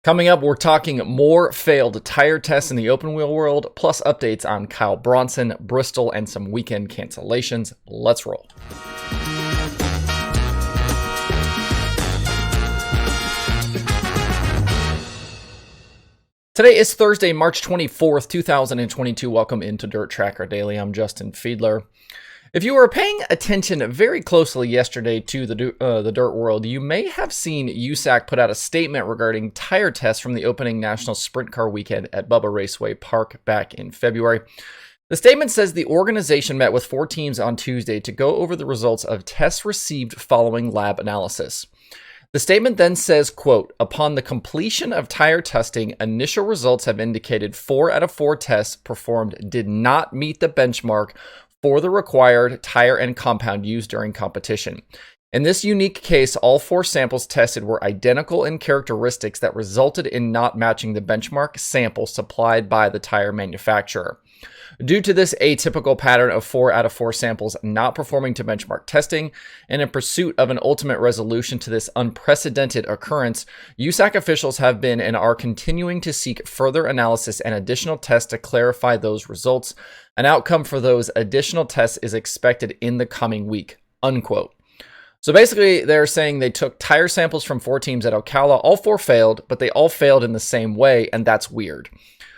Coming up, we're talking more failed tire tests in the open wheel world, plus updates on Kyle Bronson, Bristol, and some weekend cancellations. Let's roll. Today is Thursday, March 24th, 2022. Welcome into Dirt Tracker Daily. I'm Justin Fiedler. If you were paying attention very closely yesterday to the dirt world, you may have seen USAC put out a statement regarding tire tests from the opening National Sprint Car Weekend at Bubba Raceway Park back in February. The statement says the organization met with 4 teams on Tuesday to go over the results of tests received following lab analysis. The statement then says, quote, upon the completion of tire testing, initial results have indicated 4 out of 4 tests performed did not meet the benchmark for the required tire and compound used during competition. In this unique case, all 4 samples tested were identical in characteristics that resulted in not matching the benchmark sample supplied by the tire manufacturer. Due to this atypical pattern of 4 out of 4 samples not performing to benchmark testing, and in pursuit of an ultimate resolution to this unprecedented occurrence, USAC officials have been and are continuing to seek further analysis and additional tests to clarify those results. An outcome for those additional tests is expected in the coming week, unquote. So basically, they're saying they took tire samples from 4 teams at Ocala. All 4 failed, but they all failed in the same way, and that's weird.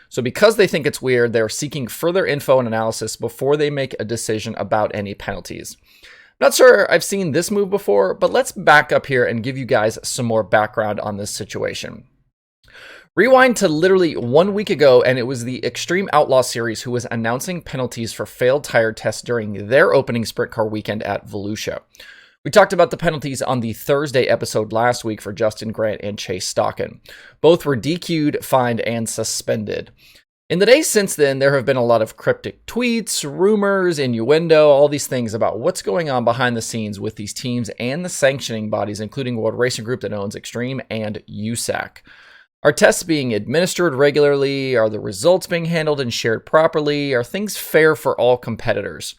So because they think it's weird, they're seeking further info and analysis before they make a decision about any penalties. Not sure I've seen this move before, but let's back up here and give you guys some more background on this situation. Rewind to literally 1 week ago, and it was the Xtreme Outlaw Series who was announcing penalties for failed tire tests during their opening sprint car weekend at Volusia. We talked about the penalties on the Thursday episode last week for Justin Grant and Chase Stockin. Both were DQ'd, fined, and suspended. In the days since then, there have been a lot of cryptic tweets, rumors, innuendo, all these things about what's going on behind the scenes with these teams and the sanctioning bodies, including World Racing Group that owns Xtreme and USAC. Are tests being administered regularly? Are the results being handled and shared properly? Are things fair for all competitors?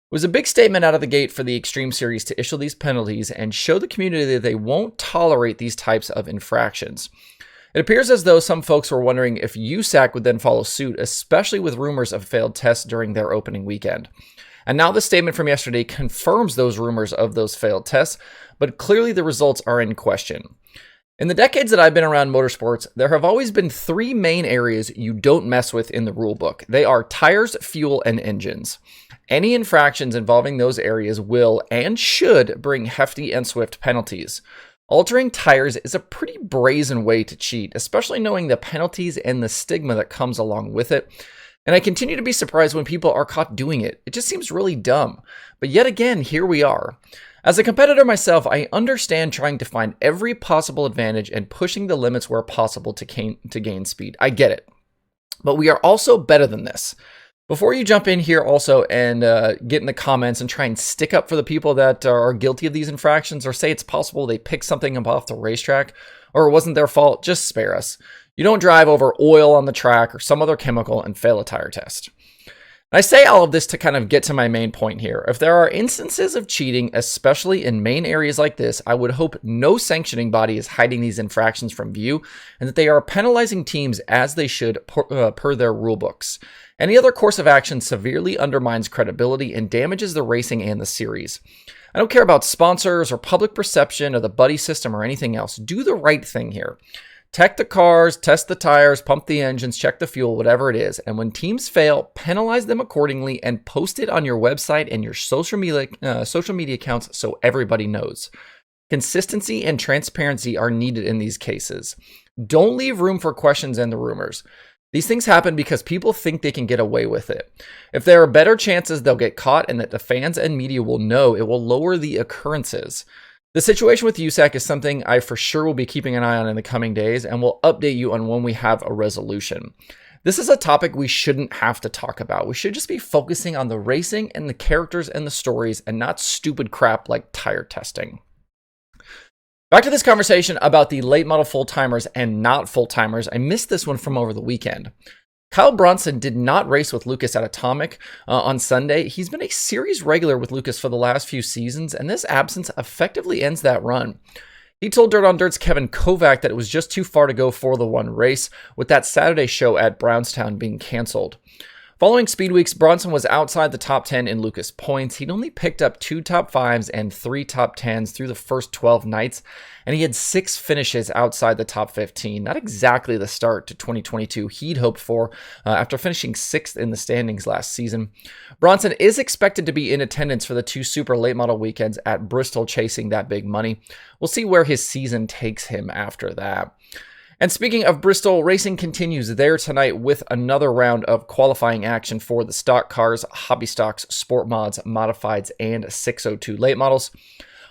It was a big statement out of the gate for the Xtreme Series to issue these penalties and show the community that they won't tolerate these types of infractions. It appears as though some folks were wondering if USAC would then follow suit, especially with rumors of failed tests during their opening weekend. And now the statement from yesterday confirms those rumors of those failed tests, but clearly the results are in question. In the decades that I've been around motorsports, there have always been 3 main areas you don't mess with in the rulebook. They are tires, fuel, and engines. Any infractions involving those areas will and should bring hefty and swift penalties. Altering tires is a pretty brazen way to cheat, especially knowing the penalties and the stigma that comes along with it. And I continue to be surprised when people are caught doing it. It just seems really dumb. But yet again, here we are. As a competitor myself, I understand trying to find every possible advantage and pushing the limits where possible to gain speed. I get it. But we are also better than this. Before you jump in here also and get in the comments and try and stick up for the people that are guilty of these infractions, or say it's possible they picked something up off the racetrack or it wasn't their fault, just spare us. You don't drive over oil on the track or some other chemical and fail a tire test. I say all of this to kind of get to my main point here. If there are instances of cheating, especially in main areas like this, I would hope no sanctioning body is hiding these infractions from view and that they are penalizing teams as they should per their rulebooks. Any other course of action severely undermines credibility and damages the racing and the series. I don't care about sponsors or public perception or the buddy system or anything else. Do the right thing here. Tech the cars, test the tires, pump the engines, check the fuel, whatever it is. And when teams fail, penalize them accordingly and post it on your website and your social media accounts so everybody knows. Consistency and transparency are needed in these cases. Don't leave room for questions and the rumors. These things happen because people think they can get away with it. If there are better chances they'll get caught and that the fans and media will know, it will lower the occurrences. The situation with USAC is something I for sure will be keeping an eye on in the coming days and will update you on when we have a resolution. This is a topic we shouldn't have to talk about. We should just be focusing on the racing and the characters and the stories and not stupid crap like tire testing. Back to this conversation about the late model full-timers and not full-timers. I missed this one from over the weekend. Kyle Bronson did not race with Lucas at Atomic on Sunday. He's been a series regular with Lucas for the last few seasons, and this absence effectively ends that run. He told Dirt on Dirt's Kevin Kovac that it was just too far to go for the one race, with that Saturday show at Brownstown being canceled. Following speed weeks, Bronson was outside the top 10 in Lucas points. He'd only picked up 2 top 5s and 3 top 10s through the first 12 nights, and he had 6 finishes outside the top 15. Not exactly the start to 2022 he'd hoped for after finishing 6th in the standings last season. Bronson is expected to be in attendance for the 2 super late model weekends at Bristol, chasing that big money. We'll see where his season takes him after that. And speaking of Bristol, racing continues there tonight with another round of qualifying action for the stock cars, hobby stocks, sport mods, modifieds, and 602 late models.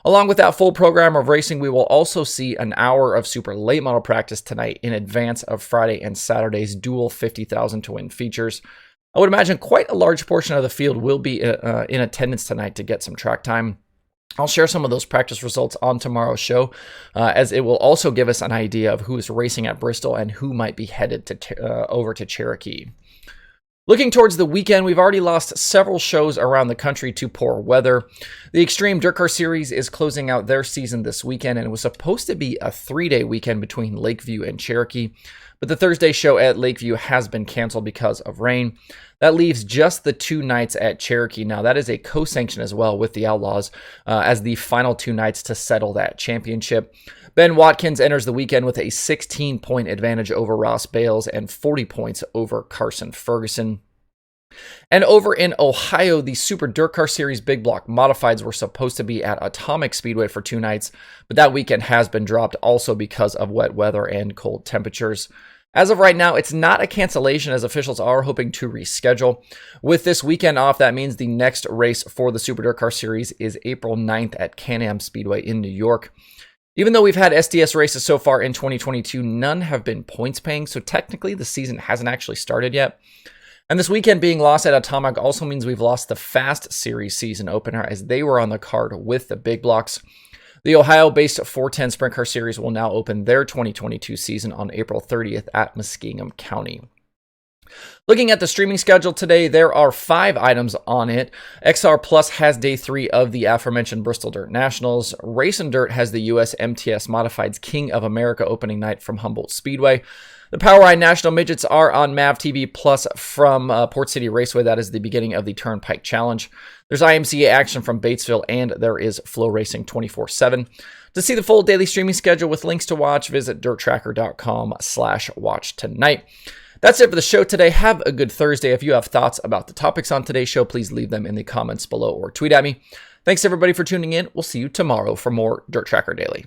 Along with that full program of racing, we will also see an hour of super late model practice tonight in advance of Friday and Saturday's dual 50,000 to win features. I would imagine quite a large portion of the field will be in attendance tonight to get some track time. I'll share some of those practice results on tomorrow's show, as it will also give us an idea of who is racing at Bristol and who might be headed to over to Cherokee. Looking towards the weekend, we've already lost several shows around the country to poor weather. The Xtreme Dirt Car Series is closing out their season this weekend, and it was supposed to be a 3-day weekend between Lakeview and Cherokee, but the Thursday show at Lakeview has been canceled because of rain. That leaves just the 2 nights at Cherokee. Now, that is a co-sanction as well with the Outlaws as the final 2 nights to settle that championship. Ben Watkins enters the weekend with a 16-point advantage over Ross Bales and 40 points over Carson Ferguson. And over in Ohio, the Super Dirt Car Series Big Block Modifieds were supposed to be at Atomic Speedway for 2 nights, but that weekend has been dropped also because of wet weather and cold temperatures. As of right now, it's not a cancellation, as officials are hoping to reschedule. With this weekend off, that means the next race for the Super Dirt Car Series is April 9th at Can-Am Speedway in New York. Even though we've had SDS races so far in 2022, none have been points paying, so technically the season hasn't actually started yet. And this weekend being lost at Atomic also means we've lost the Fast Series season opener, as they were on the card with the big blocks. The Ohio-based 410 Sprint Car Series will now open their 2022 season on April 30th at Muskingum County. Looking at the streaming schedule today, there are 5 items on it. XR Plus has day 3 of the aforementioned Bristol Dirt Nationals. Racing Dirt has the US MTS Modifieds King of America opening night from Humboldt Speedway. The Power Ride National Midgets are on MAV TV Plus from Port City Raceway. That is the beginning of the Turnpike Challenge. There's IMCA action from Batesville, and there is Flow Racing 24/7. To see the full daily streaming schedule with links to watch, visit dirttracker.com/watch tonight. That's it for the show today. Have a good Thursday. If you have thoughts about the topics on today's show, please leave them in the comments below or tweet at me. Thanks everybody for tuning in. We'll see you tomorrow for more Dirt Tracker Daily.